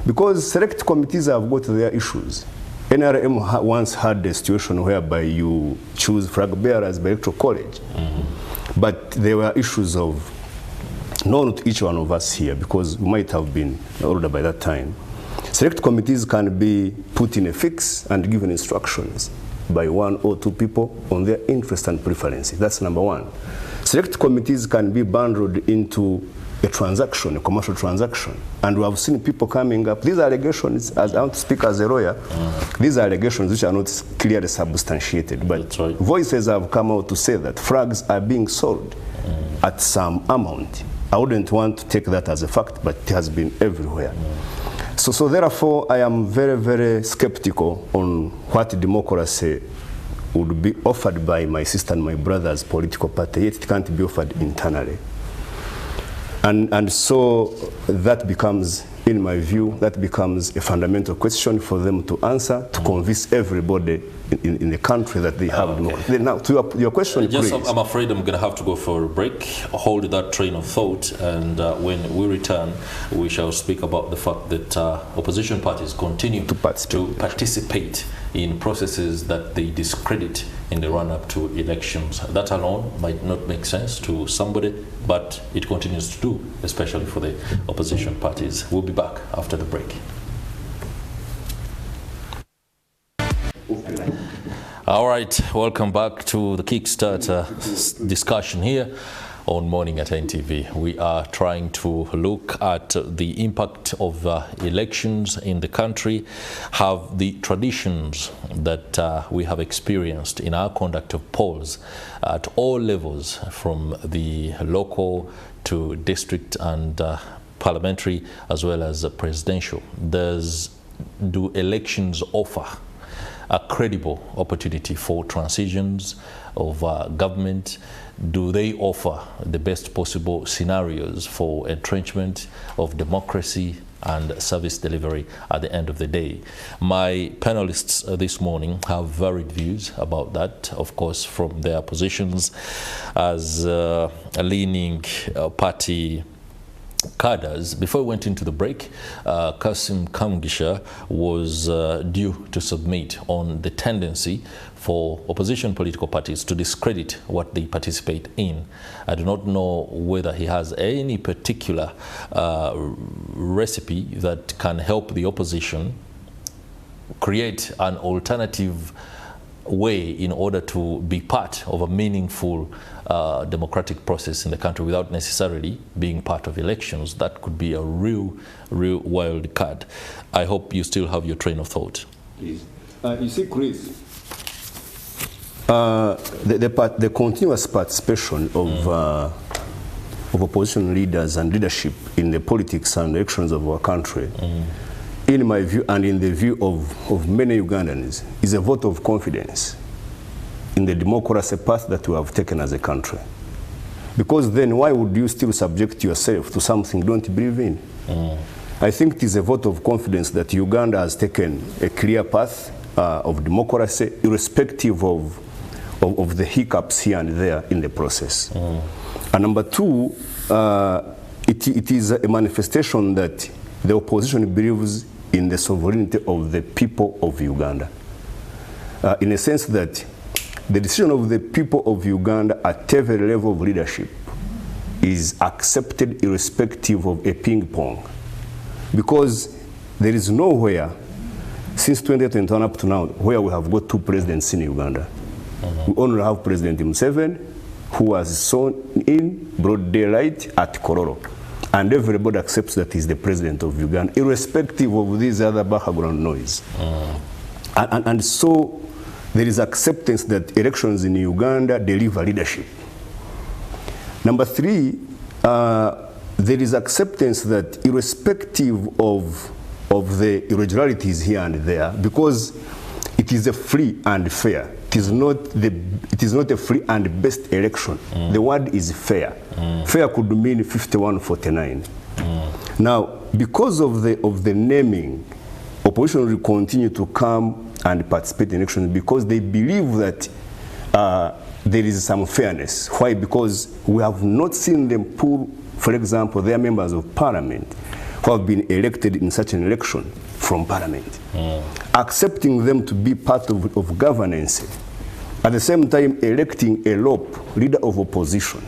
Because select committees have got their issues. NRM once had a situation whereby you choose flag bearers by electoral college. But there were issues of known to each one of us here because we might have been older by that time. Select committees can be put in a fix and given instructions by 1 or 2 people on their interest and preferences. That's number one. Select committees can be bundled into a transaction, a commercial transaction. And we have seen people coming up. These allegations, as I want to speak as a lawyer, these are allegations which are not clearly substantiated. But voices have come out to say that flags are being sold at some amount. I wouldn't want to take that as a fact, but it has been everywhere. So therefore, I am very, very skeptical on what democracy would be offered by my sister and my brother's political party, yet it can't be offered internally. And so that becomes, in my view, that becomes a fundamental question for them to answer, to convince everybody in the country that they have democracy. Now, to your question, Just, I'm afraid I'm going to have to go for a break. Hold that train of thought, and when we return, we shall speak about the fact that opposition parties continue to participate in processes that they discredit in the run-up to elections. That alone might not make sense to somebody, but it continues to do, especially for the opposition parties. We'll be back after the break. All right, welcome back to the Kickstarter discussion here on Morning at NTV. We are trying to look at the impact of elections in the country, have the traditions that we have experienced in our conduct of polls at all levels, from the local to district and parliamentary, as well as presidential. Do elections offer a credible opportunity for transitions of government? Do they offer the best possible scenarios for entrenchment of democracy and service delivery at the end of the day? My panelists this morning have varied views about that, of course, from their positions as leaning party cadres. Before we went into the break, Kassim Kamugisha was due to submit on the tendency for opposition political parties to discredit what they participate in. I do not know whether he has any particular recipe that can help the opposition create an alternative way in order to be part of a meaningful democratic process in the country without necessarily being part of elections. That could be a real wild card. I hope you still have your train of thought. Please. You see, Chris, the continuous participation of opposition leaders and leadership in the politics and elections of our country, in my view and in the view of many Ugandans, is a vote of confidence in the democracy path that we have taken as a country. Because then why would you still subject yourself to something you don't believe in? I think it is a vote of confidence that Uganda has taken a clear path of democracy, irrespective of the hiccups here and there in the process. And number two, it is a manifestation that the opposition believes in the sovereignty of the people of Uganda. In a sense that the decision of the people of Uganda at every level of leadership is accepted irrespective of a ping pong. Because there is nowhere, since 2021 up to now, where we have got 2 presidents in Uganda. We only have President Museveni, who was sworn in broad daylight at Tooro. And everybody accepts that he's the president of Uganda, irrespective of these other background noise. And so there is acceptance that elections in Uganda deliver leadership. Number 3, there is acceptance that irrespective of the irregularities here and there, because it is a free and fair. It is not a free and best election. The word is fair. Fair could mean 51-49. Now, because of the naming, opposition will continue to come and participate in elections because they believe that there is some fairness. Why? Because we have not seen them pull, for example, their members of parliament who have been elected in such an election from parliament, accepting them to be part of governance. At the same time, electing a LOP, leader of opposition,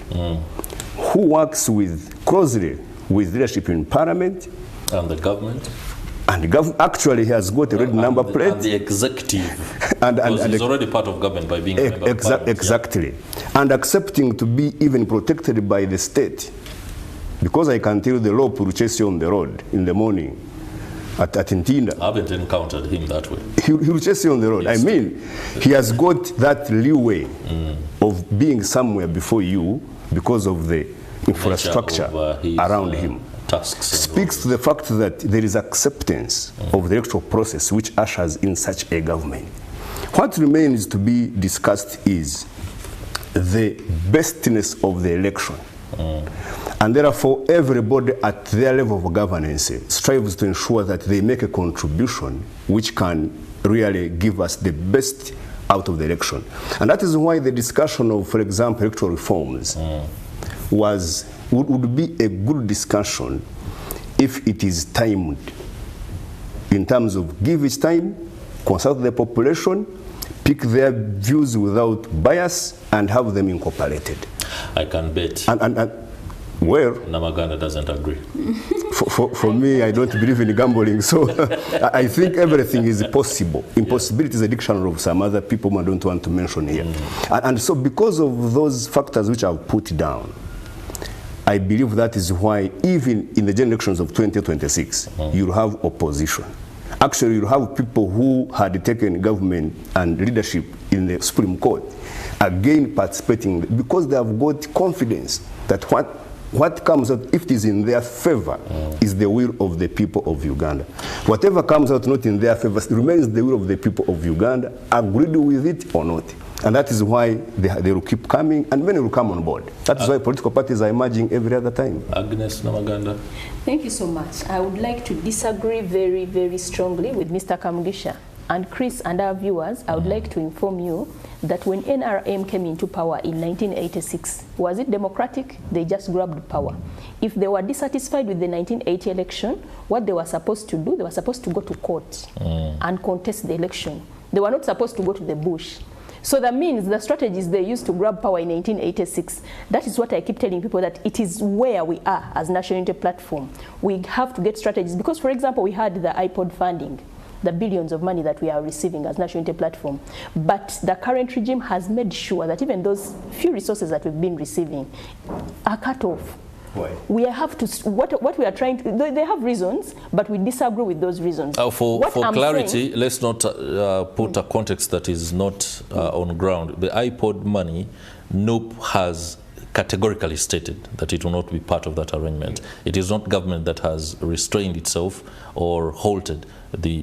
who works closely with leadership in parliament. And the government. And the government actually has got a red number plate. And the executive. and he's already part of government by being a member of parliament. Exactly. Yeah. And accepting to be even protected by the state. Because I can tell you the LOP will chase you on the road in the morning at Intinda. I haven't encountered him that way. He will chase you on the road. Yes. I mean, he has got that leeway of being somewhere before you because of the infrastructure around him. Speaks to the fact that there is acceptance of the electoral process which ushers in such a government. What remains to be discussed is the bestness of the election. And therefore, everybody at their level of governance strives to ensure that they make a contribution which can really give us the best out of the election. And that is why the discussion of, for example, electoral reforms would be a good discussion if it is timed, in terms of give it time, consult the population, pick their views without bias, and have them incorporated. I can bet. Well, Namaganda doesn't agree. For me, I don't believe in gambling, so I think everything is possible. Impossibility is a dictionary of some other people I don't want to mention here. And so because of those factors which I've put down, I believe that is why even in the general elections of 2026, you'll have opposition. Actually, you'll have people who had taken government and leadership in the Supreme Court, again participating because they have got confidence that what comes out, if it is in their favor, is the will of the people of Uganda. Whatever comes out not in their favor remains the will of the people of Uganda, agreed with it or not. And that is why they will keep coming, and many will come on board. That is why political parties are emerging every other time. Agnes Namaganda. Thank you so much. I would like to disagree very, very strongly with Mr. Kamugisha. And Chris and our viewers, I would like to inform you that when NRM came into power in 1986, was it democratic? They just grabbed power. If they were dissatisfied with the 1980 election, what they were supposed to do, they were supposed to go to court and contest the election. They were not supposed to go to the bush. So that means the strategies they used to grab power in 1986, that is what I keep telling people, that it is where we are as National Unity Platform. We have to get strategies because, for example, we had the iPod funding, the billions of money that we are receiving as National Unity Platform. But the current regime has made sure that even those few resources that we've been receiving are cut off. Why? We have to, what we are trying to, they have reasons, but we disagree with those reasons. For clarity, let's not put a context that is not on ground. The iPod money, NUP has categorically stated that it will not be part of that arrangement. It is not government that has restrained itself or halted the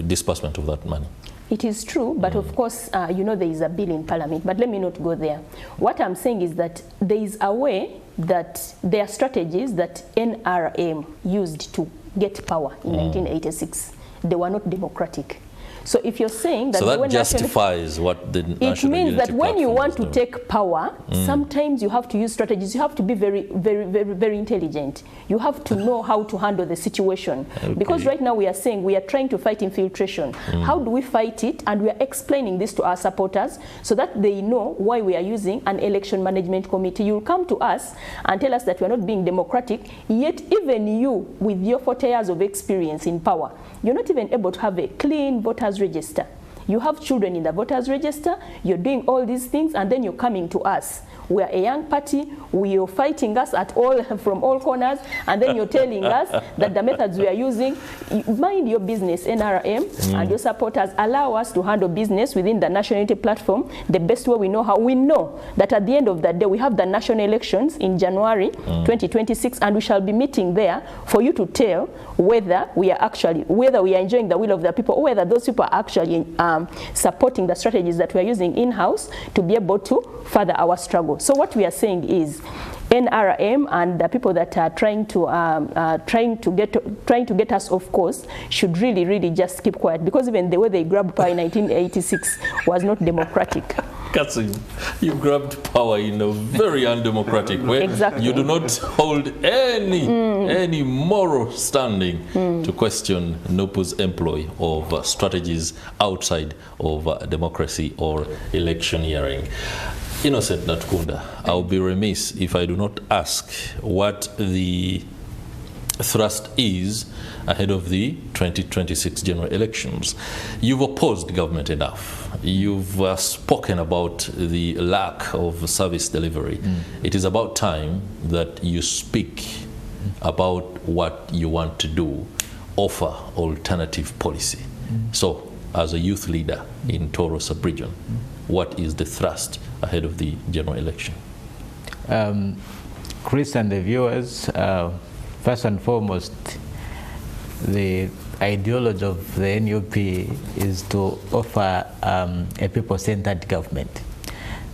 disbursement of that money. It is true, but of course, you know, there is a bill in Parliament, but let me not go there. What I'm saying is that there is a way that there are strategies that NRM used to get power in 1986. They were not democratic. So if you're saying that... So that justifies what the National It means that when you want to doing. take power, sometimes you have to use strategies. You have to be very, very, very, very intelligent. You have to know how to handle the situation. Okay. Because right now we are saying we are trying to fight infiltration. How do we fight it? And we are explaining this to our supporters so that they know why we are using an election management committee. You'll come to us and tell us that we are not being democratic, yet even you, with your 40 years of experience in power, you're not even able to have a clean voters register. You have children in the voters register, you're doing all these things, and then you're coming to us. We are a young party, you're fighting us at all, from all corners, and then you're telling us that the methods we are using, mind your business, NRM, and your supporters allow us to handle business within the national unity platform the best way we know how. We know that at the end of the day, we have the national elections in January 2026, and we shall be meeting there for you to tell whether we are enjoying the will of the people, or whether those people are actually supporting the strategies that we are using in-house to be able to further our struggle. So what we are saying is NRM and the people that are trying to get us off course should really just keep quiet, because even the way they grabbed power in 1986 was not democratic. Kassim, you grabbed power in a very undemocratic way. Exactly. You do not hold any moral standing to question NUPU's employ of strategies outside of democracy or electioneering. Innocent Natukunda, I'll be remiss if I do not ask what the thrust is ahead of the 2026 general elections. You've opposed government enough. You've spoken about the lack of service delivery. It is about time that you speak about what you want to do, offer alternative policy. So, as a youth leader in Tooro sub-region, what is the thrust ahead of the general election? Chris and the viewers, first and foremost, the ideology of the NUP is to offer a people-centered government,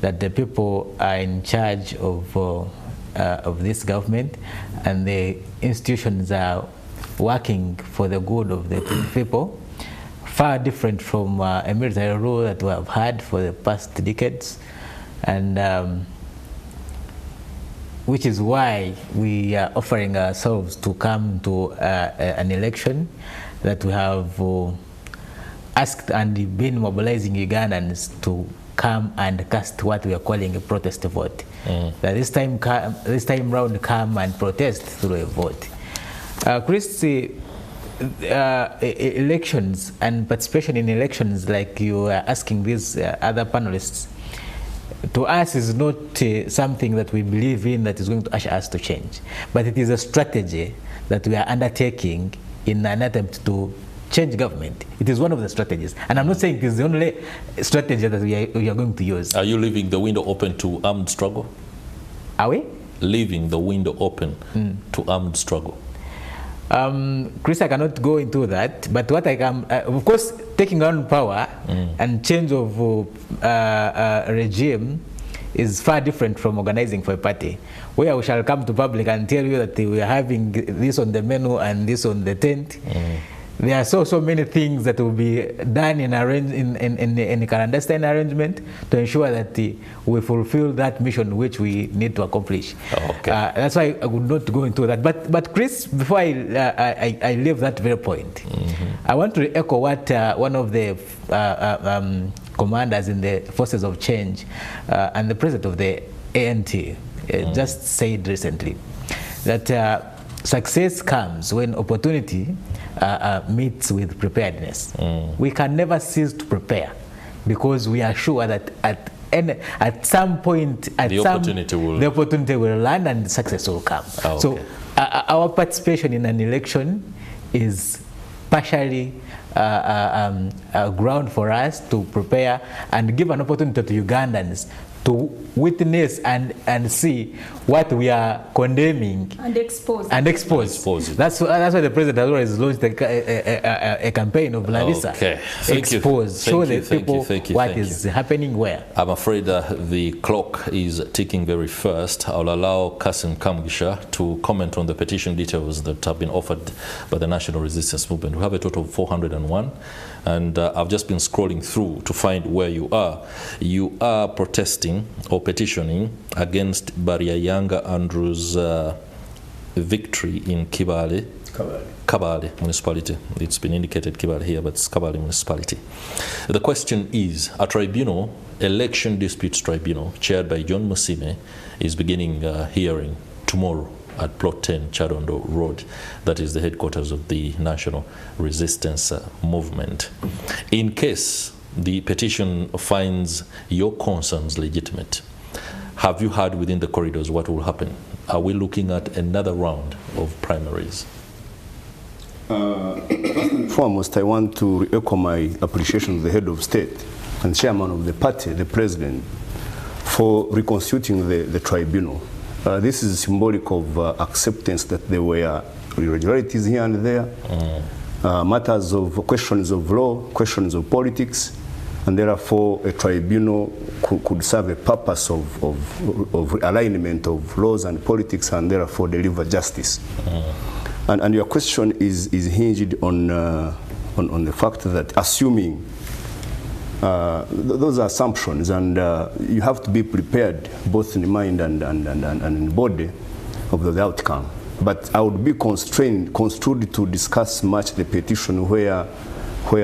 that the people are in charge of this government, and the institutions are working for the good of the people, far different from a military rule that we have had for the past decades, and which is why we are offering ourselves to come to an election that we have asked and been mobilizing Ugandans to come and cast what we are calling a protest vote. That this time round, come and protest through a vote. Chris, elections and participation in elections, like you are asking these other panelists, to us is not something that we believe in that is going to usher us to change, but it is a strategy that we are undertaking in an attempt to change government. It is one of the strategies, and I'm not saying it is the only strategy that we are going to use. Are you leaving the window open to armed struggle? Are we? Leaving the window open to armed struggle. Chris, I cannot go into that, but what I can, of course, taking on power and change of regime is far different from organizing for a party, where we shall come to public and tell you that we are having this on the menu and this on the tent. There are so many things that will be done in a clandestine arrangement to ensure that we fulfill that mission which we need to accomplish. Okay. That's why I would not go into that. But Chris, before I leave that very point, I want to echo what one of the commanders in the Forces of Change and the president of the ANT just said recently, that success comes when opportunity meets with preparedness. We can never cease to prepare, because we are sure that at some point, the opportunity will land and success will come. Okay. So our participation in an election is partially a ground for us to prepare and give an opportunity to Ugandans to witness and see what we are condemning And expose. That's why the president has always launched a campaign of Larissa. Okay. Expose. Show the people what is happening where. I'm afraid the clock is ticking very fast. I'll allow Kassim Kamugisha to comment on the petition details that have been offered by the National Resistance Movement. We have a total of 401. And I've just been scrolling through to find where you are. You are protesting or petitioning against Bariyanga Andrew's victory in Kabale municipality. It's been indicated Kibale here, but it's Kabale municipality. The question is, a tribunal, election disputes tribunal, chaired by John Musime, is beginning hearing tomorrow at Plot 10 Chadondo Road. That is the headquarters of the National Resistance Movement. In case the petition finds your concerns legitimate. Have you heard within the corridors what will happen? Are we looking at another round of primaries? First and foremost, I want to echo my appreciation to the head of state and chairman of the party, the president, for reconstituting the tribunal. This is symbolic of acceptance that there were irregularities here and there, matters of questions of law, questions of politics, and therefore a tribunal could serve a purpose of alignment of laws and politics and therefore deliver justice. And your question is hinged on the fact that assuming those are assumptions, and you have to be prepared both in mind and in body of the outcome. But I would be construed to discuss much the petition where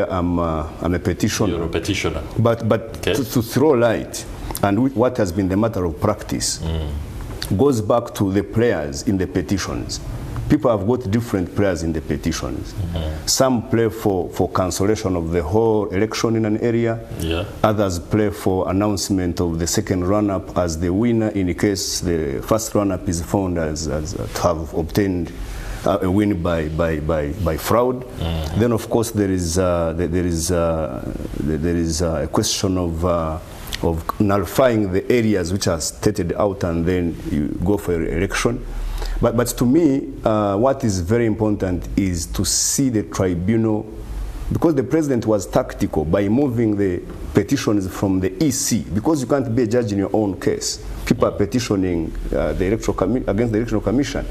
I'm a petitioner. You're a petitioner. But okay. to throw light and what has been the matter of practice goes back to the prayers in the petitions. People have got different prayers in the petitions. Some pray for cancellation of the whole election in an area. Yeah. Others pray for announcement of the second run-up as the winner in case the first run-up is found as to have obtained a win by fraud. Then, of course, there is a question of nullifying the areas which are stated out, and then you go for election. But to me, what is very important is to see the tribunal, because the president was tactical by moving the petitions from the EC, because you can't be a judge in your own case. People are petitioning against the Electoral Commission.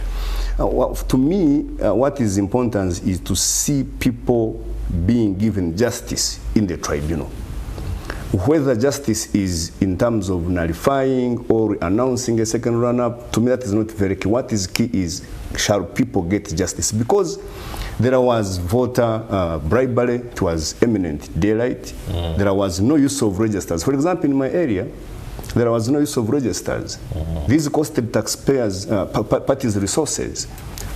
To me, what is important is to see people being given justice in the tribunal. Whether justice is in terms of nullifying or announcing a second run-up, to me that is not very key. What is key is, shall people get justice? Because there was voter bribery, it was eminent daylight. There was no use of registers. For example, in my area, there was no use of registers. These costed taxpayers, parties' resources.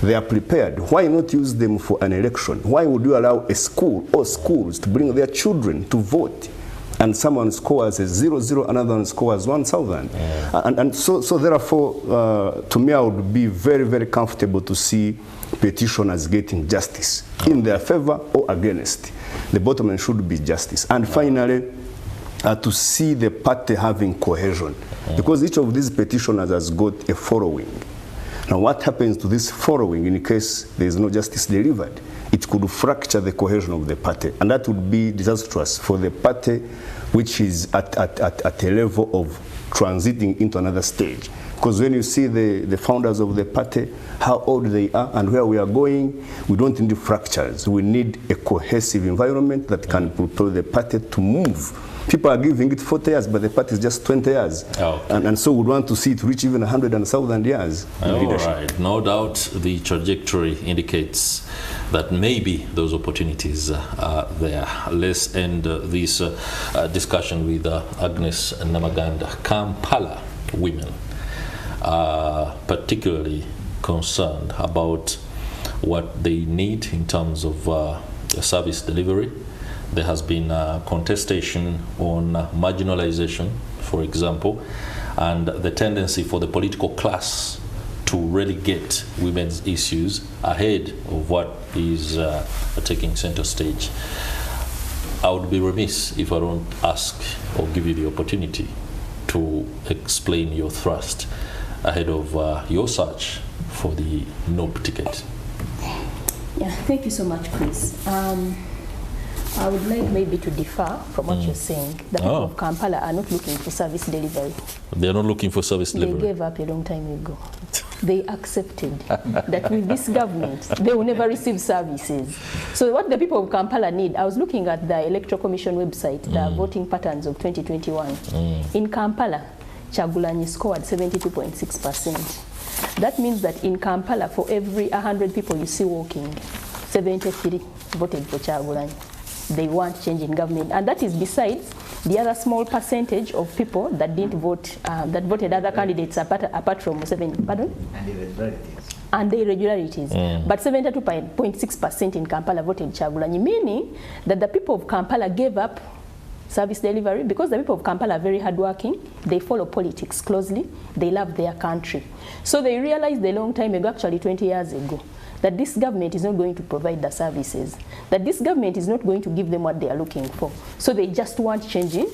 They are prepared. Why not use them for an election? Why would you allow a school or schools to bring their children to vote? And someone scores a 0-0, another one scores 1,000. And so therefore, to me, I would be very, very comfortable to see petitioners getting justice in their favor or against. The bottom line should be justice. And finally, to see the party having cohesion. Because each of these petitioners has got a following. Now, what happens to this following in case there is no justice delivered? It could fracture the cohesion of the party, and that would be disastrous for the party, which is at a level of transiting into another stage. Because when you see the founders of the party, how old they are and where we are going, we don't need fractures. We need a cohesive environment that can propel the party to move. People are giving it 40 years, but the party is just 20 years. Okay. And so we want to see it reach even 100 and 1,000 years. All right. No doubt the trajectory indicates that maybe those opportunities are there. Let's end this discussion with Agnes Namaganda. Kampala women are particularly concerned about what they need in terms of service delivery. There has been contestation on marginalization, for example, and the tendency for the political class to relegate women's issues ahead of what is taking center stage. I would be remiss if I don't ask or give you the opportunity to explain your thrust ahead of your search for the NOB ticket. Yeah, thank you so much, Chris. I would like maybe to differ from what you're saying. The people of Kampala are not looking for service delivery. They're not looking for service delivery? They gave up a long time ago. They accepted that with this government, they will never receive services. So what the people of Kampala need, I was looking at the Electoral Commission website, the voting patterns of 2021. In Kampala, Kyagulanyi scored 72.6%. That means that in Kampala, for every 100 people you see walking, 73 voted for Kyagulanyi. They want change in government, and that is besides the other small percentage of people that didn't vote, that voted other candidates apart from Museveni. Pardon? And the irregularities. But 72.6% in Kampala voted Kyagulanyi, meaning that the people of Kampala gave up service delivery, because the people of Kampala are very hardworking, they follow politics closely, they love their country. So they realized a long time ago, actually 20 years ago, that this government is not going to provide the services, that this government is not going to give them what they are looking for. So they just want changing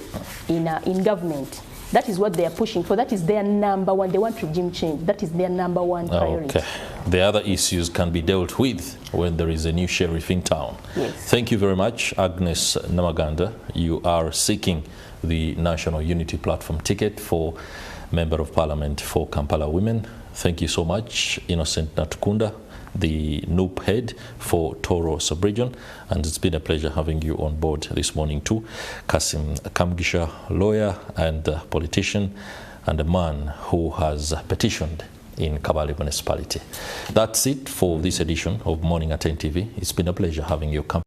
in government. That is what they are pushing for. That is their number one. They want regime change. That is their number one priority. Okay. The other issues can be dealt with when there is a new sheriff in town. Yes. Thank you very much, Agnes Namaganda. You are seeking the National Unity Platform ticket for Member of Parliament for Kampala Women. Thank you so much, Innocent Natukunda, the NUP head for Tooro sub-region, and it's been a pleasure having you on board this morning too. Kassim Kamugisha, lawyer and politician, and a man who has petitioned in Kabale municipality. That's it for this edition of Morning at 10 TV. It's been a pleasure having you come.